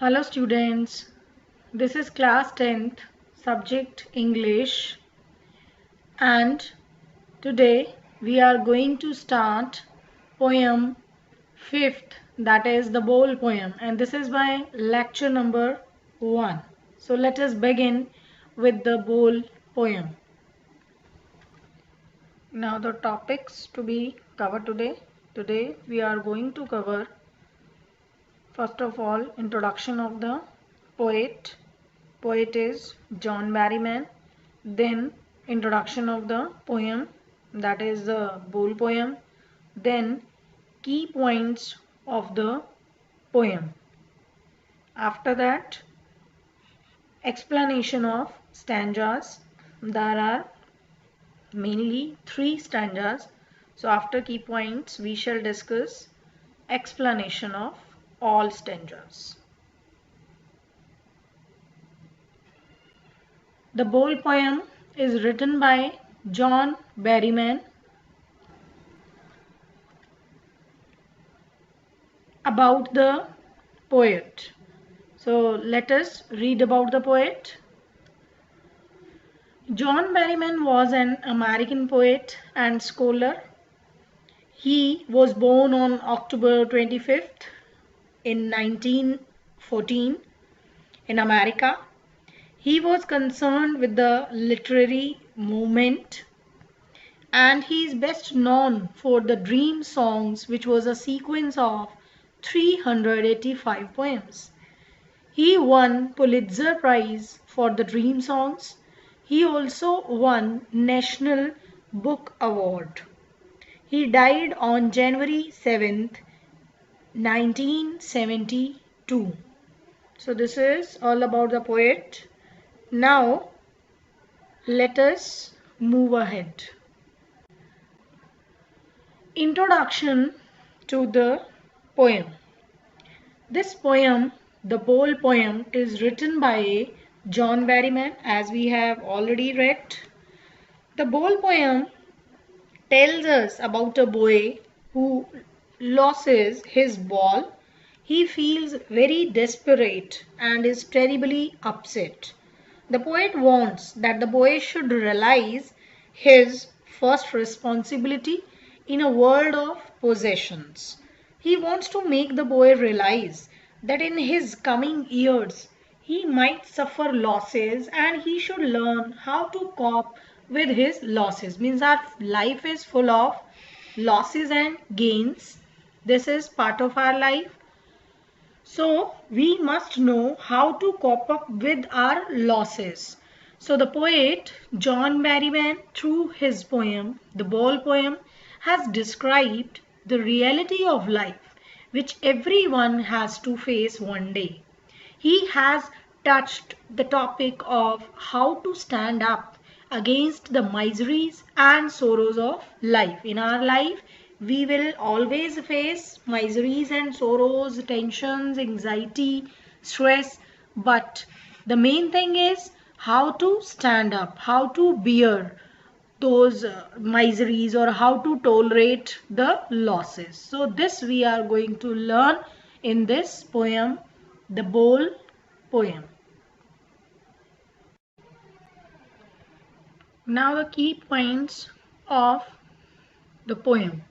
Hello students, this is class 10th, subject English, and today we are going to start poem 5th, that is the bowl poem, and this is my lecture number 1. So let us begin with the bowl poem. Now the topics to be covered today. Today we are going to cover first of all introduction of the poet. Poet is John Berryman. Then introduction of the poem, that is the bowl poem. Then key points of the poem. After that, explanation of stanzas. There are mainly 3 stanzas. So after key points, we shall discuss explanation of all stanzas. The bowl poem is written by John Berryman about the poet. So let us read about the poet. John Berryman was an American poet and scholar. He was born on October 25th in 1914 in America. He was concerned with the literary movement, and he is best known for the Dream Songs, which was a sequence of 385 poems. He won Pulitzer Prize for the Dream Songs. He also won National Book Award. He died on January 7th, 1972. So this is all about the poet. Now let us move ahead. Introduction to the poem. This poem, the bowl poem, is written by John Berryman, as we have already read. The bowl poem tells us about a boy who loses his ball. He feels very desperate and is terribly upset. The poet wants that the boy should realize his first responsibility in a world of possessions. He wants to make the boy realize that in his coming years he might suffer losses and he should learn how to cope with his losses. Means our life is full of losses and gains. This is part of our life. So we must know how to cope up with our losses. So the poet John Berryman, through his poem, the bowl poem, has described the reality of life which everyone has to face one day. He has touched the topic of how to stand up against the miseries and sorrows of life. In our life, we will always face miseries and sorrows, tensions, anxiety, stress, but the main thing is how to stand up, how to bear those miseries, or how to tolerate the losses. So this we are going to learn in this poem, the bowl poem. Now the key points of the poem.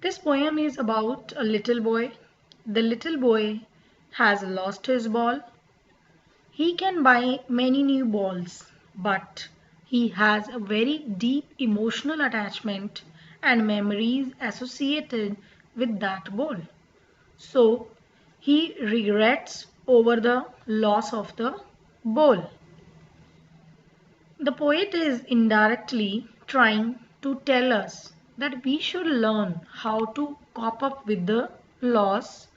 This poem is about a little boy. The little boy has lost his ball. He can buy many new balls, but he has a very deep emotional attachment and memories associated with that ball. So he regrets over the loss of the ball. The poet is indirectly trying to tell us that we should learn how to cope up with the loss,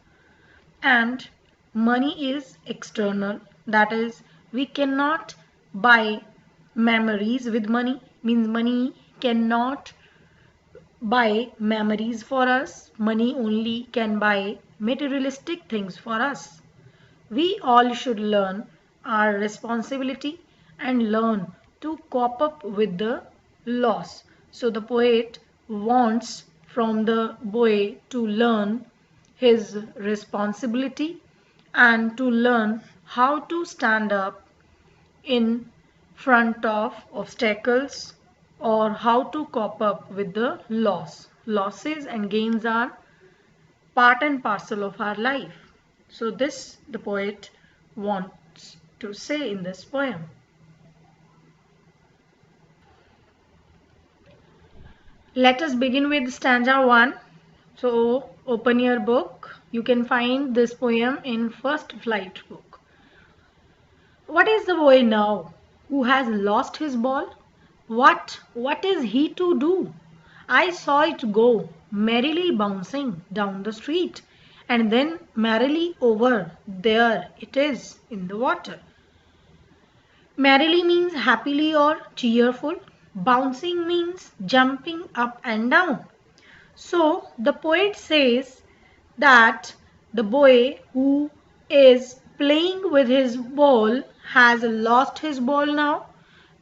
and money is external. That is, we cannot buy memories with money. Means money cannot buy memories for us. Money only can buy materialistic things for us. We all should learn our responsibility and learn to cope up with the loss. So the poet wants from the boy to learn his responsibility and to learn how to stand up in front of obstacles or how to cope up with the loss. Losses and gains are part and parcel of our life. So this the poet wants to say in this poem. Let us begin with stanza 1. So open your book. You can find this poem in First Flight book. What is the boy now who has lost his ball? What is he to do? I saw it go merrily bouncing down the street, and then merrily over there it is in the water. Merrily means happily or cheerful. Bouncing means jumping up and down. So the poet says that the boy who is playing with his ball has lost his ball now.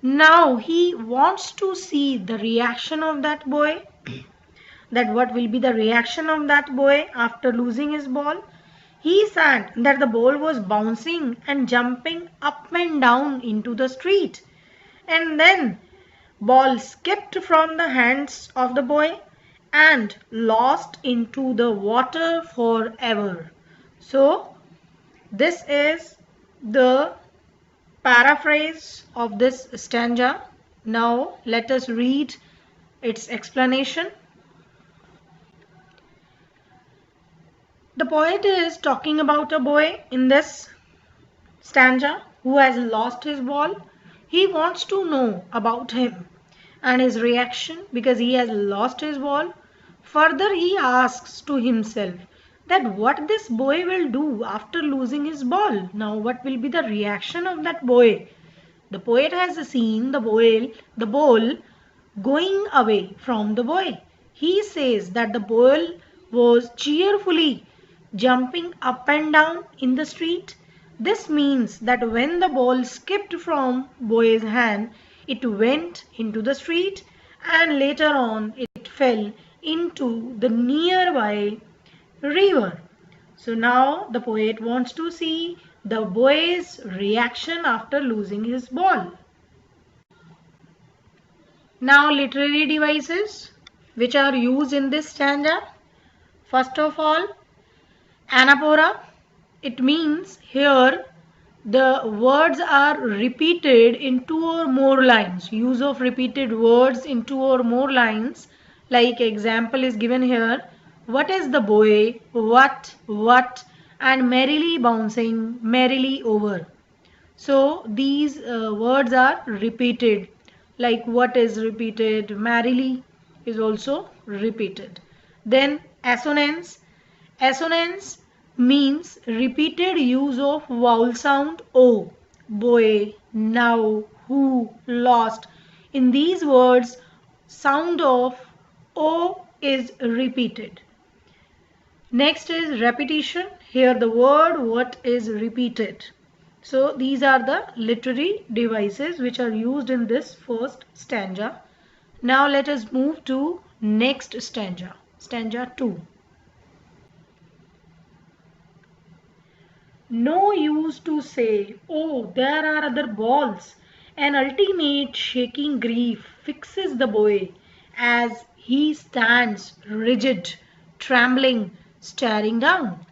Now he wants to see the reaction of that boy. That what will be the reaction of that boy after losing his ball. He said that the ball was bouncing and jumping up and down into the street. And then ball skipped from the hands of the boy and lost into the water forever. So this is the paraphrase of this stanza. Now let us read its explanation. The poet is talking about a boy in this stanza who has lost his ball. He wants to know about him and his reaction because he has lost his ball. Further, he asks to himself that what this boy will do after losing his ball. Now, what will be the reaction of that boy? The poet has seen the ball going away from the boy. He says that the ball was cheerfully jumping up and down in the street. This means that when the ball skipped from boy's hand, it went into the street and later on it fell into the nearby river. So now the poet wants to see the boy's reaction after losing his ball. Now literary devices which are used in this stanza. First of all, anaphora. It means here the words are repeated in two or more lines. Use of repeated words in two or more lines. Like example is given here. What is the boy? What? And merrily bouncing, merrily over. So these words are repeated. Like what is repeated? Merrily is also repeated. Then assonance. Assonance means repeated use of vowel sound O. Boy, now, who, lost. In these words, sound of O is repeated. Next is repetition. Here the word what is repeated. So these are the literary devices which are used in this first stanza. Now let us move to next stanza. Stanza 2. No use to say, oh, there are other balls. An ultimate shaking grief fixes the boy as he stands rigid, trembling, staring down.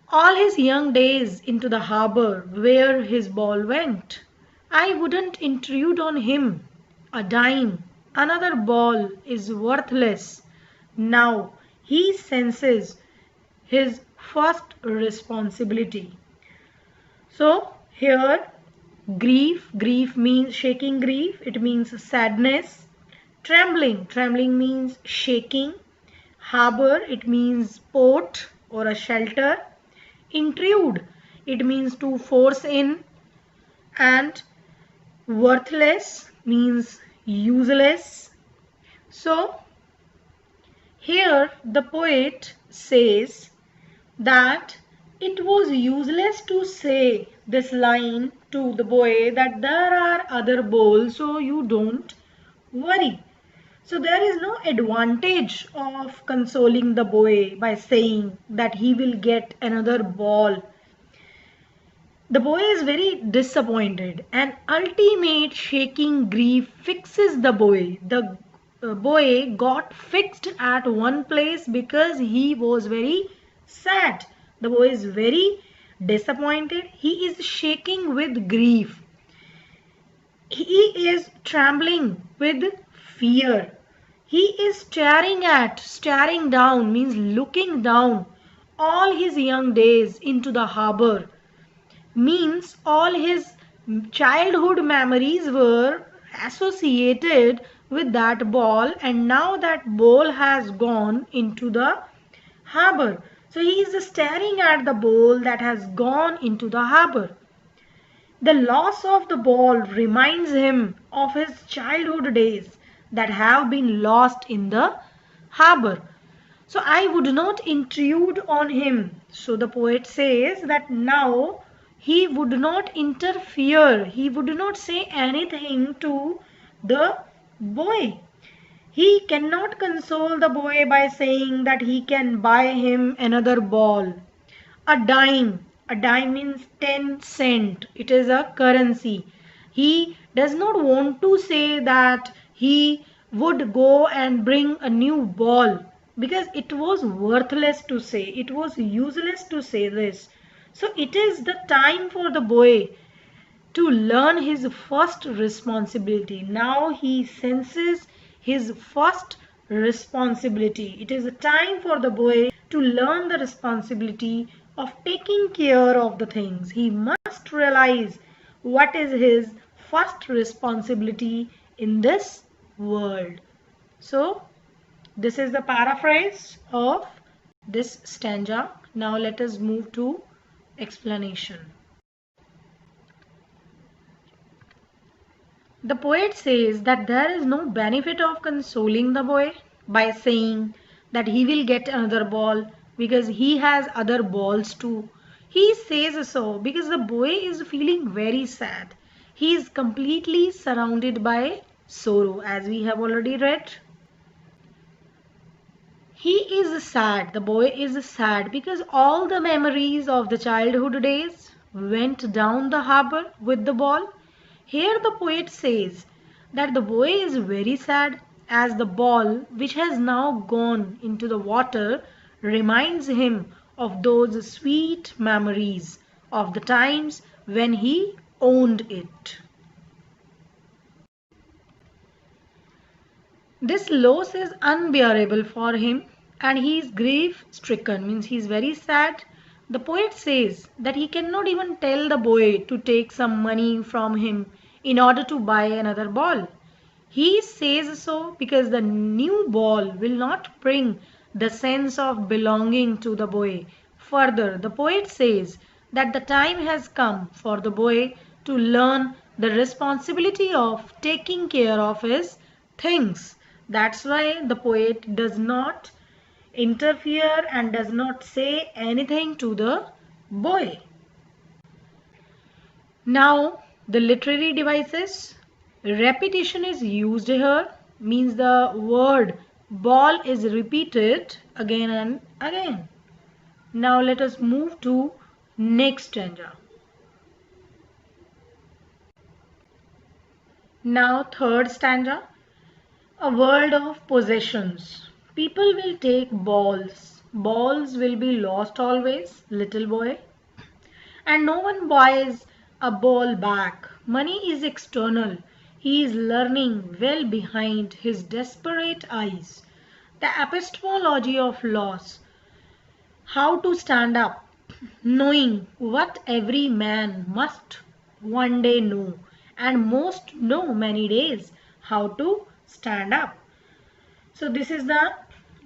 All his young days into the harbor where his ball went. I wouldn't intrude on him. A dime, another ball is worthless. Now he senses his first responsibility. So here grief means shaking grief. It means sadness. Trembling means shaking. Harbor, it means port or a shelter. Intrude, it means to force in. And worthless means useless. So here the poet says that it was useless to say this line to the boy that there are other bowls, so you don't worry. So there is no advantage of consoling the boy by saying that he will get another ball. The boy is very disappointed, and ultimate shaking grief fixes the boy. The boy got fixed at one place because he was very sad. The boy is very disappointed. He is shaking with grief. He is trembling with fear. He is staring down means looking down all his young days into the harbor, means all his childhood memories were associated with that ball, and now that ball has gone into the harbor. So he is staring at the ball that has gone into the harbor. The loss of the ball reminds him of his childhood days that have been lost in the harbor. So I would not intrude on him. So the poet says that now he would not interfere. He would not say anything to the boy. He cannot console the boy by saying that he can buy him another ball. A dime. A dime means 10 cent. It is a currency. He does not want to say that he would go and bring a new ball because it was worthless to say. It was useless to say this. So it is the time for the boy to learn his first responsibility. Now he senses his first responsibility. It is a time for the boy to learn the responsibility of taking care of the things. He must realize what is his first responsibility in this world. So, this is the paraphrase of this stanza. Now let us move to explanation. The poet says that there is no benefit of consoling the boy by saying that he will get another ball because he has other balls too. He says so because the boy is feeling very sad. He is completely surrounded by sorrow, as we have already read. He is sad, the boy is sad because all the memories of the childhood days went down the harbor with the ball. Here the poet says that the boy is very sad as the ball, which has now gone into the water, reminds him of those sweet memories of the times when he owned it. This loss is unbearable for him and he is grief stricken, means he is very sad. The poet says that he cannot even tell the boy to take some money from him in order to buy another ball. He says so because the new ball will not bring the sense of belonging to the boy. Further, the poet says that the time has come for the boy to learn the responsibility of taking care of his things. That's why the poet does not interfere and does not say anything to the boy. Now, the literary devices. Repetition is used here, means the word ball is repeated again and again. Now let us move to next stanza. Now third stanza. A world of possessions. People will take balls. Balls will be lost always, little boy. And no one buys a ball back. Money is external. He is learning well behind his desperate eyes. The epistemology of loss. How to stand up, knowing what every man must one day know, and most know many days how to stand up. So this is the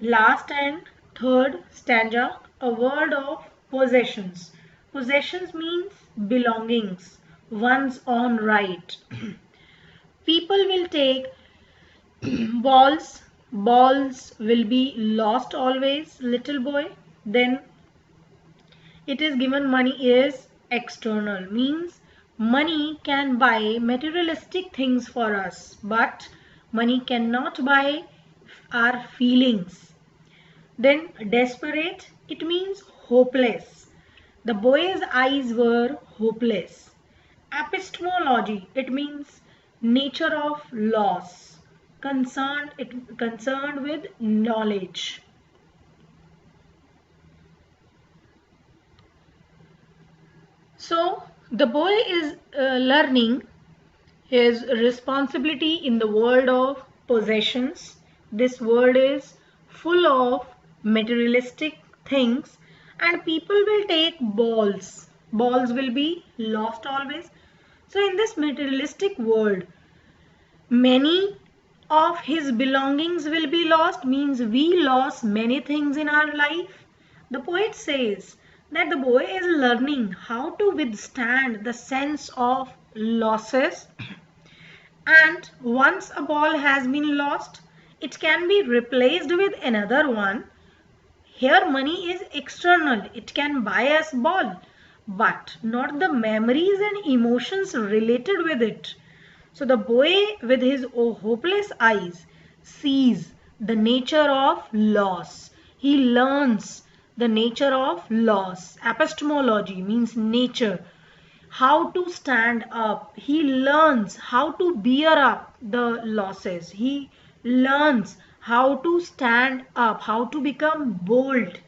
last and third stanza, a world of possessions. Possessions means belongings, one's own right. People will take balls. Balls will be lost always, little boy. Then it is given money is external, means money can buy materialistic things for us, but Money cannot buy our feelings. Then desperate, it means hopeless. The boy's eyes were hopeless. Epistemology, it means nature of loss. Concerned with knowledge. So the boy is learning his responsibility in the world of possessions. This world is full of materialistic things and people will take balls. Balls will be lost always. So in this materialistic world, many of his belongings will be lost, means we lost many things in our life. The poet says that the boy is learning how to withstand the sense of losses, and once a ball has been lost, it can be replaced with another one. Here money is external, it can buy us ball, but not the memories and emotions related with it. So the boy with his hopeless eyes sees the nature of loss. He learns the nature of loss. Epistemology means nature. How to stand up. He learns how to bear up the losses. He learns how to stand up, how to become bold.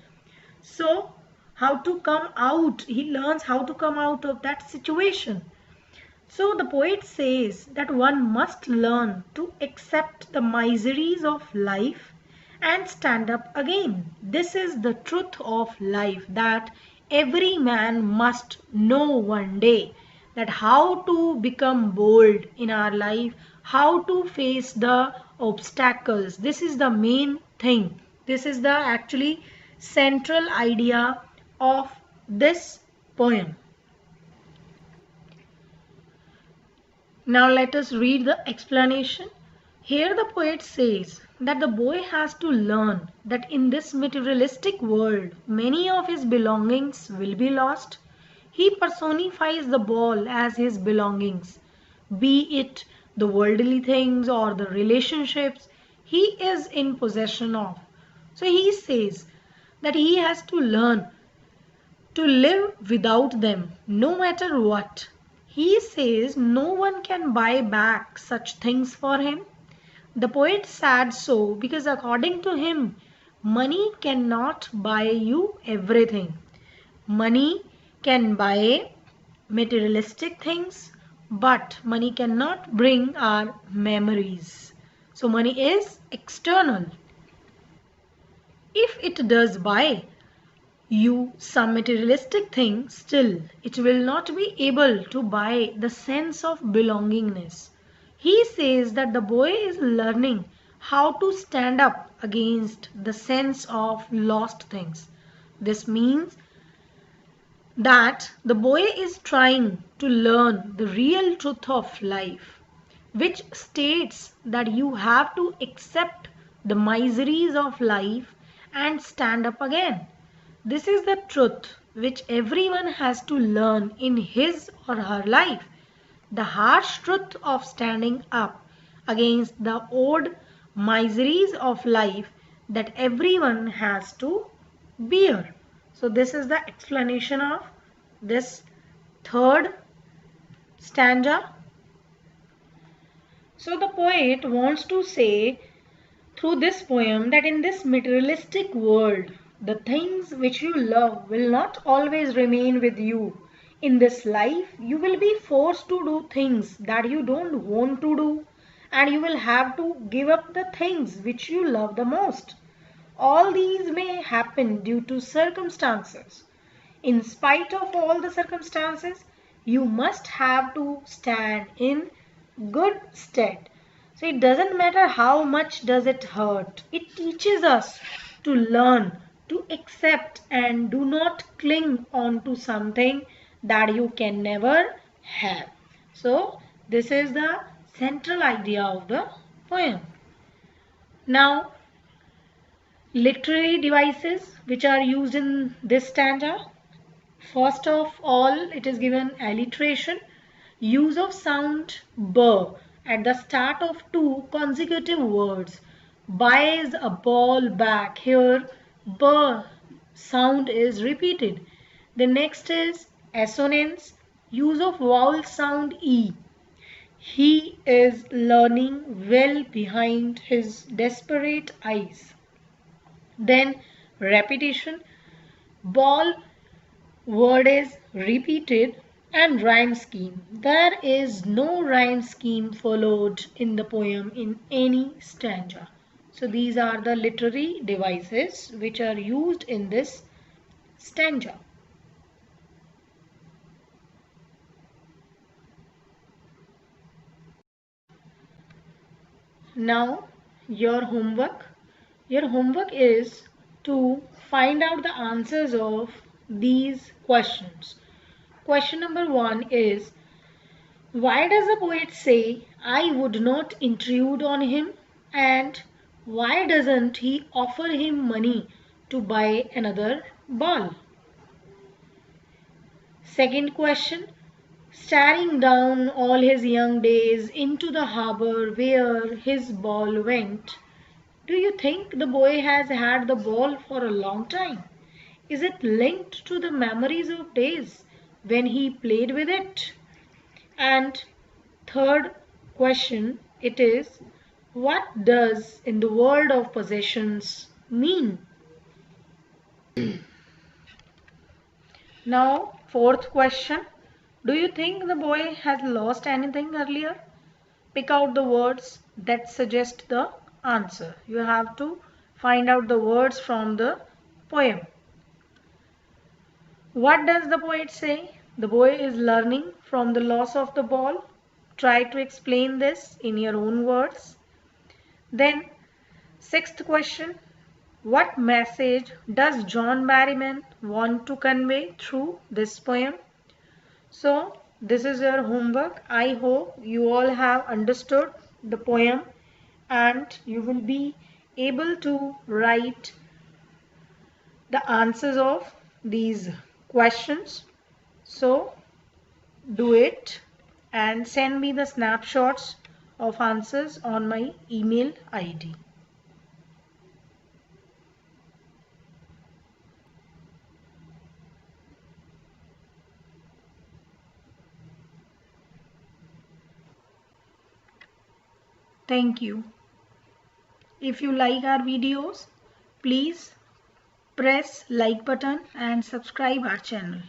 So how to come out. He learns how to come out of that situation. So the poet says that one must learn to accept the miseries of life and stand up again. This is the truth of life that every man must know one day, that how to become bold in our life, how to face the obstacles. This is the main thing. This is the actually central idea of this poem. Now let us read the explanation. Here the poet says that the boy has to learn that in this materialistic world, many of his belongings will be lost. He personifies the ball as his belongings, be it the worldly things or the relationships he is in possession of. So he says that he has to learn to live without them, no matter what. He says no one can buy back such things for him. The poet said so because according to him, money cannot buy you everything. Money can buy materialistic things, but money cannot bring our memories. So money is external. If it does buy you some materialistic thing, still it will not be able to buy the sense of belongingness. He says that the boy is learning how to stand up against the sense of lost things. This means that the boy is trying to learn the real truth of life, which states that you have to accept the miseries of life and stand up again. This is the truth which everyone has to learn in his or her life. The harsh truth of standing up against the old miseries of life that everyone has to bear. So this is the explanation of this third stanza. So the poet wants to say through this poem that in this materialistic world, the things which you love will not always remain with you. In this life, you will be forced to do things that you don't want to do, and you will have to give up the things which you love the most. All these may happen due to circumstances. In spite of all the circumstances, you must have to stand in good stead. So it doesn't matter how much does it hurt. It teaches us to learn, to accept and do not cling on to something that you can never have. So this is the central idea of the poem. Now literary devices which are used in this stanza. First of all, it is given alliteration, use of sound b at the start of two consecutive words. Buys a ball back. Here, b sound is repeated. The next is assonance, use of vowel sound e. He is learning well behind his desperate eyes. Then repetition, ball word is repeated, and rhyme scheme. There is no rhyme scheme followed in the poem in any stanza. So these are the literary devices which are used in this stanza. Now your homework. Your homework is to find out the answers of these questions. Question number 1 is, why does the poet say, I would not intrude on him? And why doesn't he offer him money to buy another ball? Second question, staring down all his young days into the harbor where his ball went, do you think the boy has had the ball for a long time? Is it linked to the memories of days when he played with it? And third question, it is, what does in the world of possessions mean? Now, fourth question, do you think the boy has lost anything earlier? Pick out the words that suggest the answer. You have to find out the words from the poem. What does the poet say? The boy is learning from the loss of the ball. Try to explain this in your own words. Then, sixth question, what message does John Barrymore want to convey through this poem? So, this is your homework. I hope you all have understood the poem and you will be able to write the answers of these questions. So, do it and send me the snapshots of answers on my email ID. Thank you. If you like our videos, please press like button and subscribe our channel.